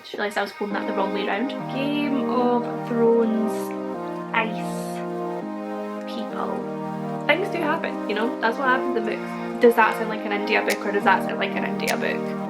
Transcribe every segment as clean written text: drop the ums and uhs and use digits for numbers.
Just realised I was holding that the wrong way around. Game of Thrones ice people. Things do happen, you know, that's what happens in books. Does that sound like an India book or does that sound like an India book?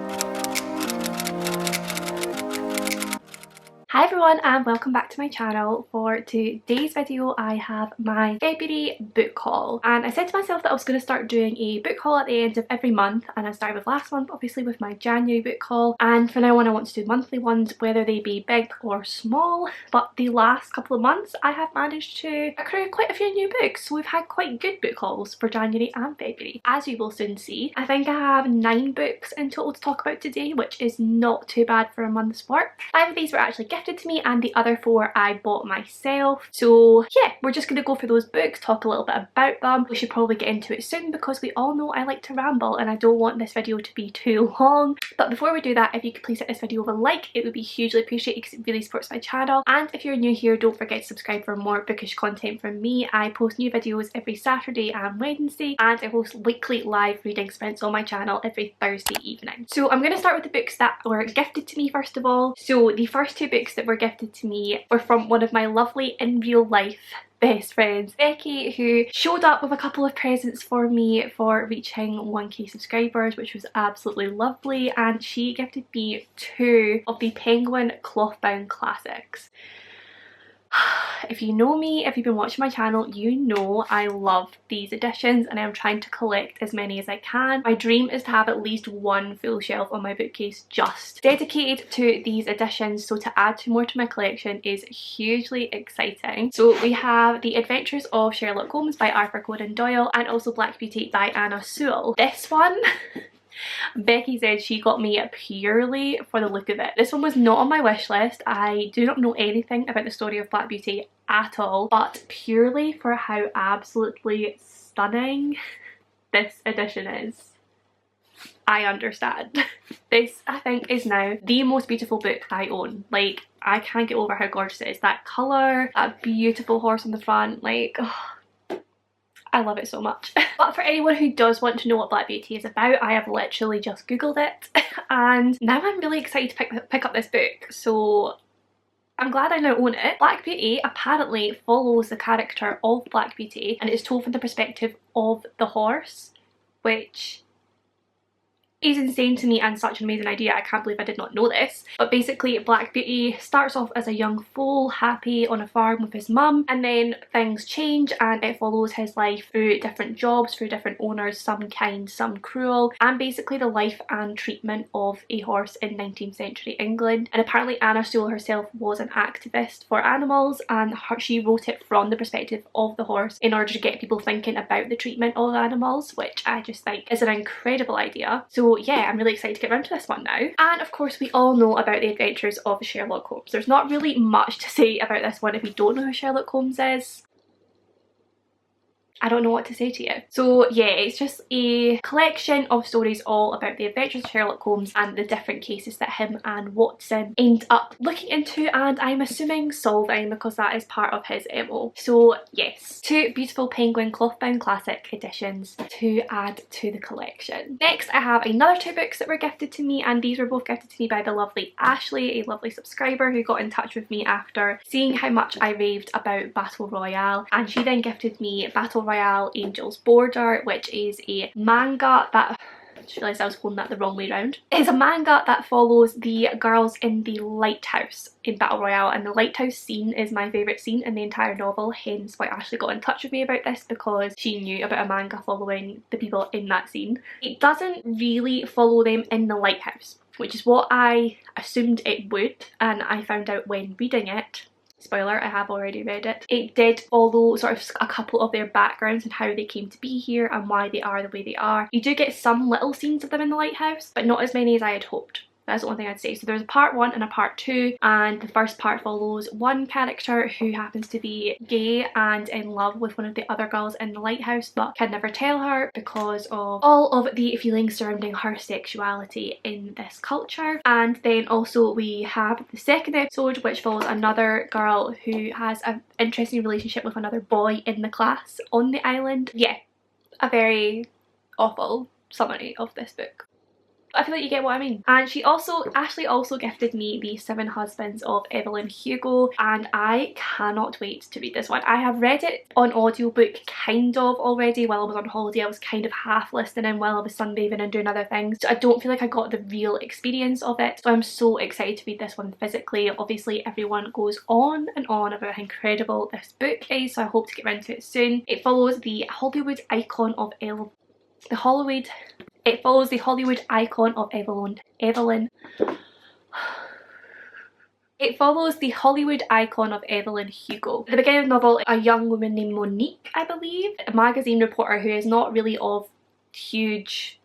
Hi everyone and welcome back to my channel. For today's video I have my February book haul, and I said to myself that I was going to start doing a book haul at the end of every month, and I started with last month obviously with my January book haul, and from now on I want to do monthly ones, whether they be big or small. But the last couple of months I have managed to accrue quite a few new books, so we've had quite good book hauls for January and February, as you will soon see. I think I have 9 books in total to talk about today, which is not too bad for a month's work. 5 of these were actually gifted to me and the other 4 I bought myself. So yeah, we're just going to go through those books, talk a little bit about them. We should probably get into it soon because we all know I like to ramble and I don't want this video to be too long. But before we do that, if you could please hit this video with a like, it would be hugely appreciated because it really supports my channel. And if you're new here, don't forget to subscribe for more bookish content from me. I post new videos every Saturday and Wednesday, and I host weekly live reading sprints on my channel every Thursday evening. So I'm going to start with the books that were gifted to me first of all. So the first 2 books that were gifted to me were from one of my lovely in real life best friends, Becky, who showed up with a couple of presents for me for reaching 1k subscribers, which was absolutely lovely, and she gifted me 2 of the Penguin Clothbound classics. If you know me, if you've been watching my channel, you know I love these editions and I'm trying to collect as many as I can. My dream is to have at least 1 full shelf on my bookcase just dedicated to these editions, so to add 2 more to my collection is hugely exciting. So we have The Adventures of Sherlock Holmes by Arthur Conan Doyle and also Black Beauty by Anna Sewell. This one Becky said she got me purely for the look of it. This one was not on my wish list. I do not know anything about the story of Black Beauty at all, but purely for how absolutely stunning this edition is, I understand. This, I think, is now the most beautiful book I own. Like, I can't get over how gorgeous it is. That colour, that beautiful horse on the front, like, oh, I love it so much. But for anyone who does want to know what Black Beauty is about, I have literally just googled it and now I'm really excited to pick up this book, so I'm glad I now own it. Black Beauty apparently follows the character of Black Beauty and it is told from the perspective of the horse, which is insane to me and such an amazing idea. I can't believe I did not know this. But basically Black Beauty starts off as a young foal, happy on a farm with his mum, and then things change and it follows his life through different jobs, through different owners, some kind, some cruel, and basically the life and treatment of a horse in 19th century England. And apparently Anna Sewell herself was an activist for animals, and she wrote it from the perspective of the horse in order to get people thinking about the treatment of animals, which I just think is an incredible idea. So yeah, I'm really excited to get around to this one now. And of course we all know about The Adventures of Sherlock Holmes. There's not really much to say about this one if you don't know who Sherlock Holmes is. I don't know what to say to you. So yeah, it's just a collection of stories all about the adventures of Sherlock Holmes and the different cases that him and Watson end up looking into and I'm assuming solving, because that is part of his MO. So yes, 2 beautiful Penguin Clothbound classic editions to add to the collection. Next I have another 2 books that were gifted to me, and these were both gifted to me by the lovely Ashley, a lovely subscriber who got in touch with me after seeing how much I raved about Battle Royale, and she then gifted me Battle Royale Angel's Border, which is a manga that, I just realised I was holding that the wrong way around. It's a manga that follows the girls in the lighthouse in Battle Royale, and the lighthouse scene is my favourite scene in the entire novel, hence why Ashley got in touch with me about this, because she knew about a manga following the people in that scene. It doesn't really follow them in the lighthouse, which is what I assumed it would, and I found out when reading it. Spoiler, I have already read it. It did follow sort of a couple of their backgrounds and how they came to be here and why they are the way they are. You do get some little scenes of them in the lighthouse, but not as many as I had hoped. That's the only thing I'd say. So there's a part 1 and a part 2, and the first part follows one character who happens to be gay and in love with one of the other girls in the lighthouse but can never tell her because of all of the feelings surrounding her sexuality in this culture. And then also we have the second episode, which follows another girl who has an interesting relationship with another boy in the class on the island. Yeah, a very awful summary of this book. But I feel like you get what I mean. And Ashley also gifted me the Seven Husbands of Evelyn Hugo, and I cannot wait to read this one. I have read it on audiobook kind of already while I was on holiday. I was kind of half listening in while I was sunbathing and doing other things, so I don't feel like I got the real experience of it. So I'm so excited to read this one physically. Obviously everyone goes on and on about how incredible this book is, so I hope to get around to it soon. It follows the Hollywood icon of Evelyn. It follows the Hollywood icon of Evelyn. It follows the Hollywood icon of Evelyn Hugo. At the beginning of the novel, a young woman named Monique, I believe, a magazine reporter who is not really of huge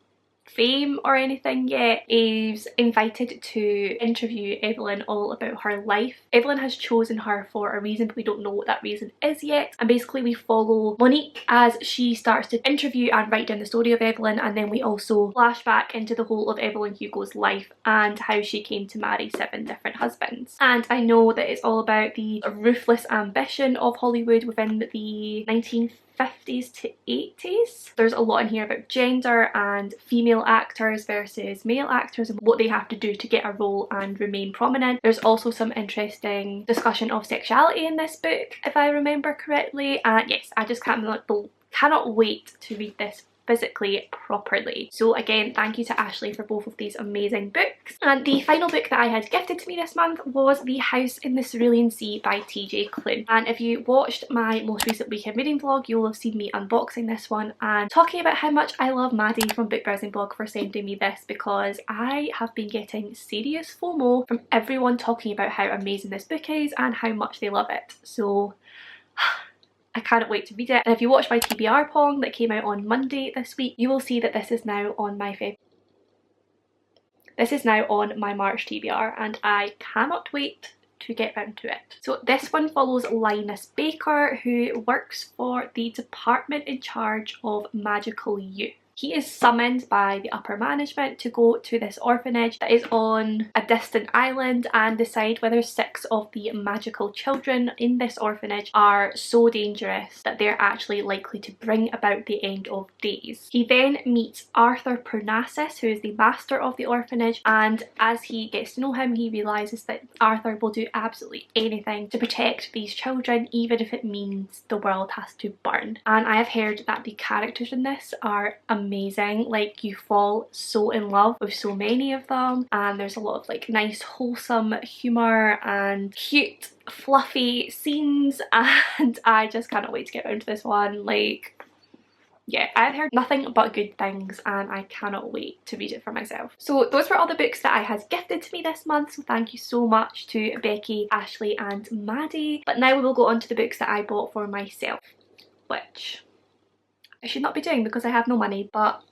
fame or anything yet, is invited to interview Evelyn all about her life. Evelyn has chosen her for a reason, but we don't know what that reason is yet. And basically we follow Monique as she starts to interview and write down the story of Evelyn, and then we also flash back into the whole of Evelyn Hugo's life and how she came to marry 7 different husbands. And I know that it's all about the ruthless ambition of Hollywood within the 1950s to 80s. There's a lot in here about gender and female actors versus male actors and what they have to do to get a role and remain prominent. There's also some interesting discussion of sexuality in this book, if I remember correctly. And yes, I just cannot wait to read this physically properly. So again, thank you to Ashley for both of these amazing books. And the final book that I had gifted to me this month was The House in the Cerulean Sea by TJ Clint. And if you watched my most recent weekend reading vlog, you will have seen me unboxing this one and talking about how much I love Maddie from Book Browsing Blog for sending me this, because I have been getting serious FOMO from everyone talking about how amazing this book is and how much they love it. So I cannot wait to read it. And if you watch my TBR Pong that came out on Monday this week, you will see that this is now on my March TBR, and I cannot wait to get round to it. So this one follows Linus Baker, who works for the department in charge of magical youth. He is summoned by the upper management to go to this orphanage that is on a distant island and decide whether 6 of the magical children in this orphanage are so dangerous that they're actually likely to bring about the end of days. He then meets Arthur Parnassus, who is the master of the orphanage, and as he gets to know him, he realises that Arthur will do absolutely anything to protect these children, even if it means the world has to burn. And I have heard that the characters in this are amazing. Like, you fall so in love with so many of them, and there's a lot of like nice wholesome humour and cute fluffy scenes, and I just cannot wait to get around to this one. Like, yeah, I've heard nothing but good things and I cannot wait to read it for myself. So those were all the books that I had gifted to me this month, so thank you so much to Becky, Ashley and Maddie. But now we will go on to the books that I bought for myself, which I should not be doing because I have no money, but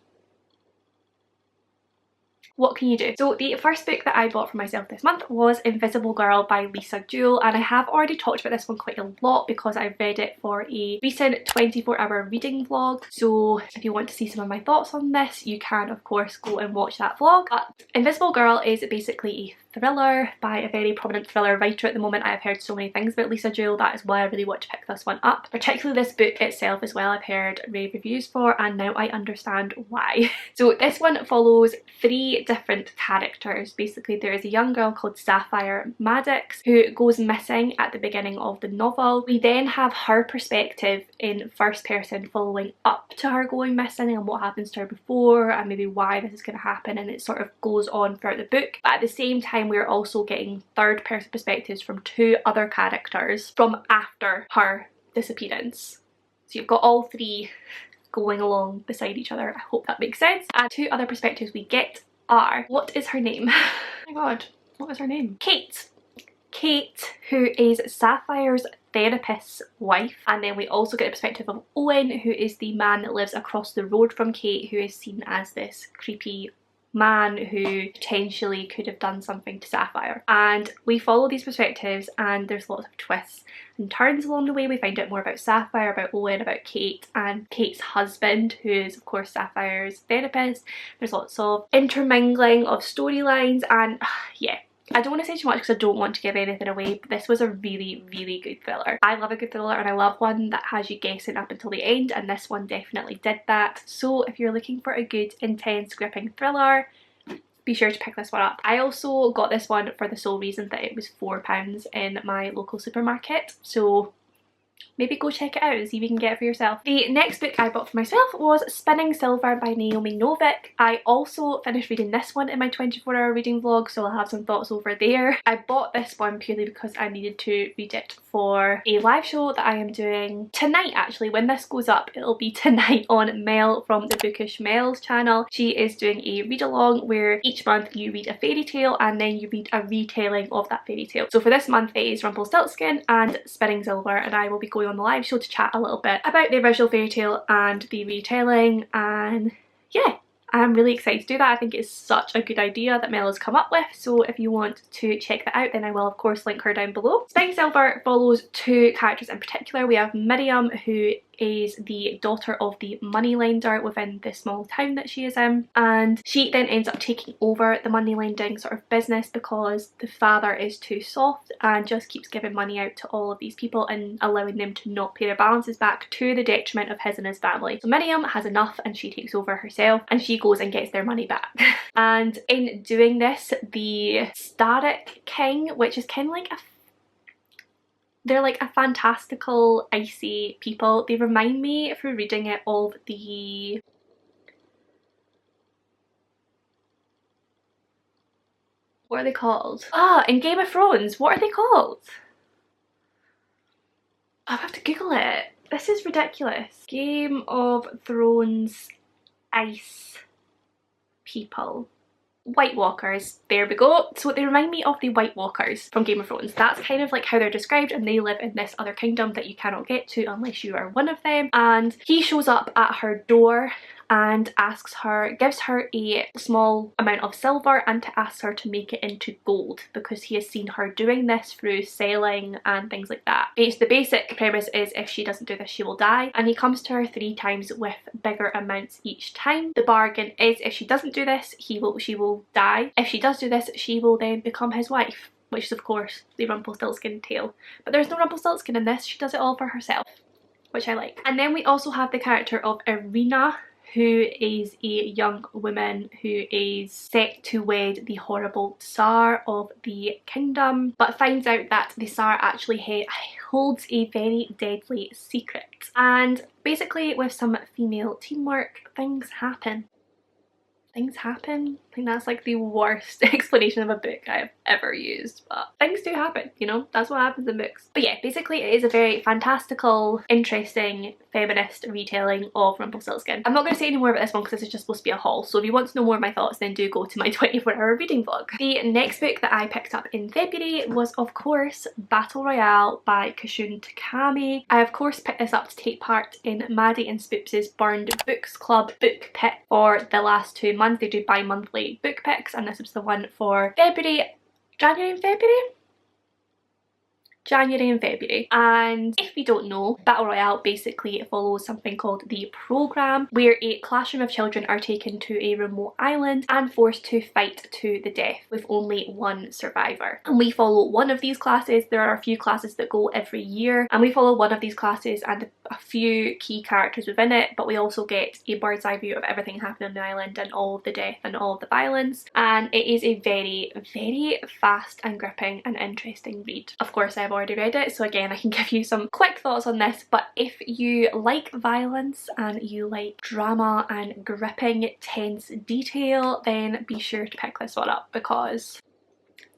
what can you do? So the first book that I bought for myself this month was Invisible Girl by Lisa Jewell, and I have already talked about this one quite a lot because I read it for a recent 24-hour reading vlog. So if you want to see some of my thoughts on this, you can of course go and watch that vlog. But Invisible Girl is basically a thriller by a very prominent thriller writer at the moment. I have heard so many things about Lisa Jewell, that is why I really want to pick this one up. Particularly this book itself as well, I've heard rave reviews for, and now I understand why. So this one follows 3 different characters. Basically there is a young girl called Sapphire Maddox who goes missing at the beginning of the novel. We then have her perspective in first person following up to her going missing and what happens to her before and maybe why this is going to happen, and it sort of goes on throughout the book. But at the same time we're also getting third person perspectives from 2 other characters from after her disappearance. So you've got all 3 going along beside each other. I hope that makes sense. And 2 other perspectives we get are, what is her name? Oh my god, what is her name? Kate. Kate, who is Sapphire's therapist's wife, and then we also get a perspective of Owen, who is the man that lives across the road from Kate, who is seen as this creepy man who potentially could have done something to Sapphire. And we follow these perspectives and there's lots of twists and turns along the way. We find out more about Sapphire, about Owen, about Kate and Kate's husband, who is of course Sapphire's therapist. There's lots of intermingling of storylines, and yeah, I don't want to say too much because I don't want to give anything away, but this was a really, really good thriller. I love a good thriller and I love one that has you guessing up until the end, and this one definitely did that. So if you're looking for a good, intense, gripping thriller, be sure to pick this one up. I also got this one for the sole reason that it was £4 in my local supermarket, so maybe go check it out and see if you can get it for yourself. The next book I bought for myself was Spinning Silver by Naomi Novik. I also finished reading this one in my 24-hour reading vlog, so I'll have some thoughts over there. I bought this one purely because I needed to read it for a live show that I am doing tonight actually. When this goes up, it'll be tonight on Mel from the Bookish Mel's channel. She is doing a read along where each month you read a fairy tale and then you read a retelling of that fairy tale. So for this month it is Rumpelstiltskin and Spinning Silver, and I will be going on the live show to chat a little bit about the original fairy tale and the retelling, and yeah, I'm really excited to do that. I think it's such a good idea that Mel has come up with, so if you want to check that out then I will of course link her down below. Spinning Silver follows two characters in particular. We have Miriam, who is the daughter of the moneylender within the small town that she is in, and she then ends up taking over the money lending sort of business because the father is too soft and just keeps giving money out to all of these people and allowing them to not pay their balances back, to the detriment of his and his family. So Miriam has enough and she takes over herself and she goes and gets their money back. And in doing this, the Starrick King, which is kind of like they're like a fantastical icy people. They remind me, through reading it, of the what are they called? Ah, in Game of Thrones, what are they called? I'll have to Google it. This is ridiculous. Game of Thrones ice people. White Walkers, there we go. So they remind me of the White Walkers from Game of Thrones. That's kind of like how they're described, and they live in this other kingdom that you cannot get to unless you are one of them. And he shows up at her door and asks her, gives her a small amount of silver and to ask her to make it into gold because he has seen her doing this through selling and things like that. The basic premise is if she doesn't do this she will die, and he comes to her 3 times with bigger amounts each time. The bargain is if she doesn't do this she will die. If she does do this she will then become his wife, which is of course the Rumpelstiltskin tale. But there's no Rumpelstiltskin in this, she does it all for herself, which I like. And then we also have the character of Irina, who is a young woman who is set to wed the horrible Tsar of the kingdom, but finds out that the Tsar actually holds a very deadly secret. And basically with some female teamwork, things happen. Things happen. I think that's like the worst explanation of a book I've ever used, but things do happen, you know, that's what happens in books. But yeah, basically it is a very fantastical, interesting, feminist retelling of Rumpelstiltskin. I'm not going to say any more about this one because this is just supposed to be a haul, so if you want to know more of my thoughts then do go to my 24-hour reading vlog. The next book that I picked up in February was of course Battle Royale by Kashun Takami. I of course picked this up to take part in Maddie and Spoops' Burned Books Club book pick for the last 2 months. They do bi-monthly book picks and this was the one for January and February. And if you don't know, Battle Royale basically follows something called the programme, where a classroom of children are taken to a remote island and forced to fight to the death with only one survivor. And we follow one of these classes. There are a few classes that go every year and we follow one of these classes and a few key characters within it, but we also get a bird's eye view of everything happening on the island and all of the death and all of the violence, and it is a very, very fast and gripping and interesting read. Of course I've already read it, so again I can give you some quick thoughts on this, but if you like violence and you like drama and gripping tense detail then be sure to pick this one up because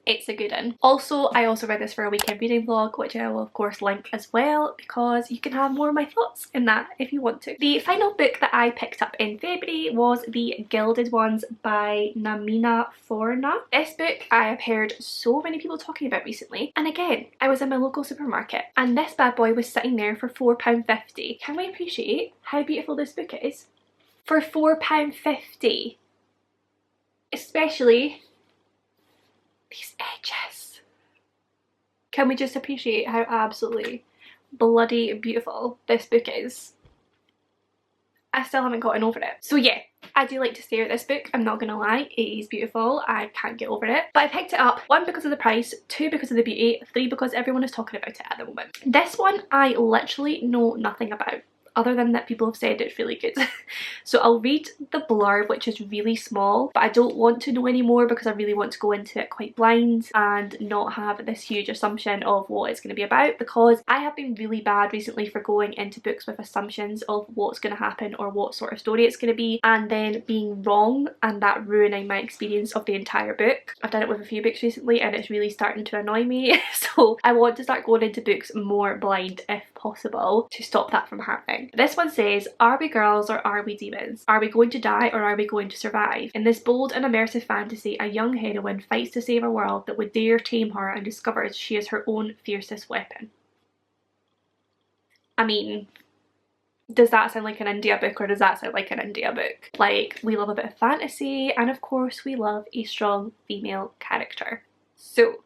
it's a good one. Also, I also read this for a weekend reading vlog, which I will of course link as well because you can have more of my thoughts in that if you want to. The final book that I picked up in February was the Gilded ones by Namina Forna. This book I have heard so many people talking about recently, and again I was in my local supermarket and this bad boy was sitting there for £4.50. Can we appreciate how beautiful this book is? For £4.50. Especially these edges. Can we just appreciate how absolutely bloody beautiful this book is? I still haven't gotten over it. So yeah, I do like to stare at this book, I'm not gonna lie, it is beautiful, I can't get over it. But I picked it up, 1 because of the price, 2 because of the beauty, 3 because everyone is talking about it at the moment. This one I literally know nothing about other than that people have said it's really good. So I'll read the blurb, which is really small, but I don't want to know any more because I really want to go into it quite blind and not have this huge assumption of what it's going to be about, because I have been really bad recently for going into books with assumptions of what's going to happen or what sort of story it's going to be, and then being wrong and that ruining my experience of the entire book. I've done it with a few books recently and it's really starting to annoy me. So I want to start going into books more blind if possible to stop that from happening. This one says, are we girls or are we demons? Are we going to die or are we going to survive? In this bold and immersive fantasy, a young heroine fights to save a world that would dare tame her and discovers she is her own fiercest weapon. I mean, does that sound like an India book or does that sound like an India book? Like, we love a bit of fantasy and of course we love a strong female character. So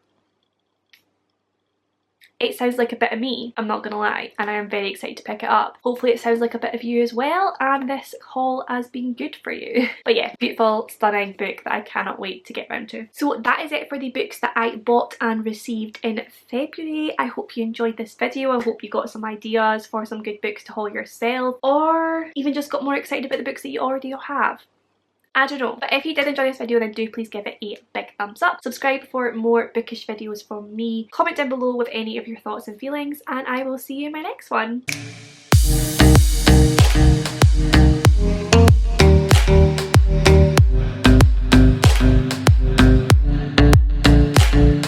it sounds like a bit of me, I'm not gonna lie, and I am very excited to pick it up. Hopefully it sounds like a bit of you as well and this haul has been good for you. But yeah, beautiful, stunning book that I cannot wait to get round to. So that is it for the books that I bought and received in February. I hope you enjoyed this video. I hope you got some ideas for some good books to haul yourself, or even just got more excited about the books that you already have. I don't know. But if you did enjoy this video, then do please give it a big thumbs up. Subscribe for more bookish videos from me. Comment down below with any of your thoughts and feelings, and I will see you in my next one.